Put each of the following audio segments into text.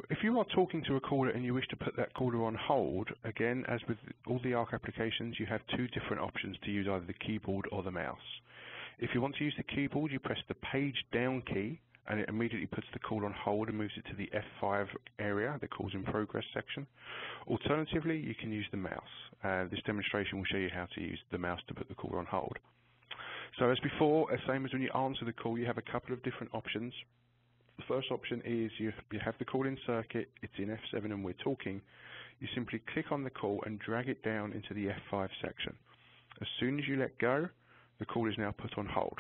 If you are talking to a caller and you wish to put that caller on hold, again, as with all the Arc applications, you have two different options to use either the keyboard or the mouse. If you want to use the keyboard, you press the page down key and it immediately puts the call on hold and moves it to the F5 area, the calls in progress section. Alternatively, you can use the mouse. This demonstration will show you how to use the mouse to put the caller on hold. So as before, same as when you answer the call, you have a couple of different options. The first option is you have the call in circuit, it's in F7 and we're talking. You simply click on the call and drag it down into the F5 section. As soon as you let go, the call is now put on hold.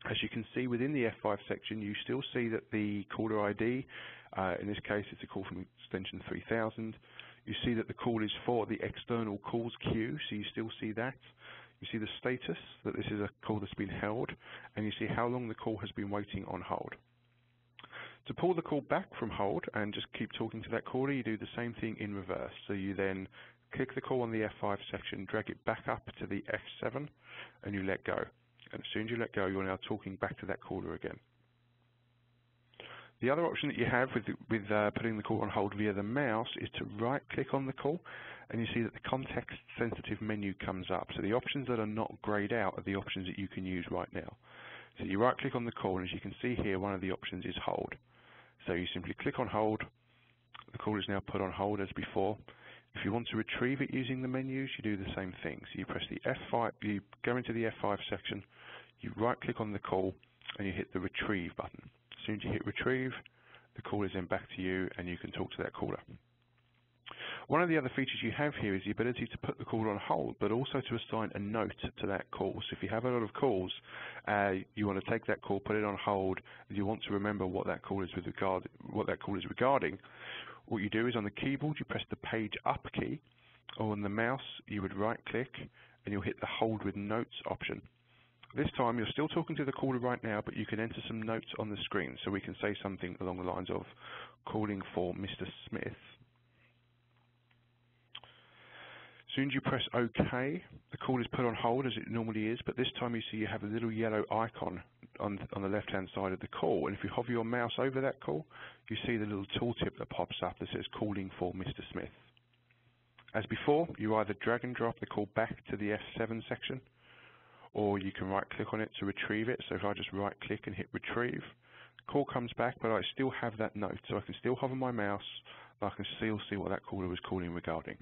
As you can see within the F5 section, you still see that the caller ID, in this case it's a call from extension 3000. You see that the call is for the external calls queue, so you still see that. You see the status, that this is a call that's been held, and you see how long the call has been waiting on hold. To pull the call back from hold and just keep talking to that caller, you do the same thing in reverse. So you then click the call on the F5 section, drag it back up to the F7, and you let go. And as soon as you let go, you're now talking back to that caller again. The other option that you have with putting the call on hold via the mouse is to right-click on the call, and you see that the context-sensitive menu comes up. So the options that are not grayed out are the options that you can use right now. So you right-click on the call, and as you can see here, one of the options is hold. So you simply click on hold. The call is now put on hold as before. If you want to retrieve it using the menus, you do the same thing. So you press the F5, you go into the F5 section, you right-click on the call, and you hit the retrieve button. As soon as you hit retrieve, the call is then back to you, and you can talk to that caller. One of the other features you have here is the ability to put the caller on hold, but also to assign a note to that call. So if you have a lot of calls, you want to take that call, put it on hold, and you want to remember what that call is regarding. What you do is on the keyboard you press the page up key, or on the mouse you would right click and you'll hit the hold with notes option. This time you're still talking to the caller right now, but you can enter some notes on the screen. So we can say something along the lines of calling for Mr. Smith. As soon as you press OK, the call is put on hold as it normally is, but this time you see you have a little yellow icon on the left-hand side of the call, and if you hover your mouse over that call, you see the little tooltip that pops up that says calling for Mr. Smith. As before, you either drag and drop the call back to the F7 section, or you can right-click on it to retrieve it. So if I just right-click and hit retrieve, the call comes back, but I still have that note, so I can still hover my mouse, but I can still see what that caller was calling regarding.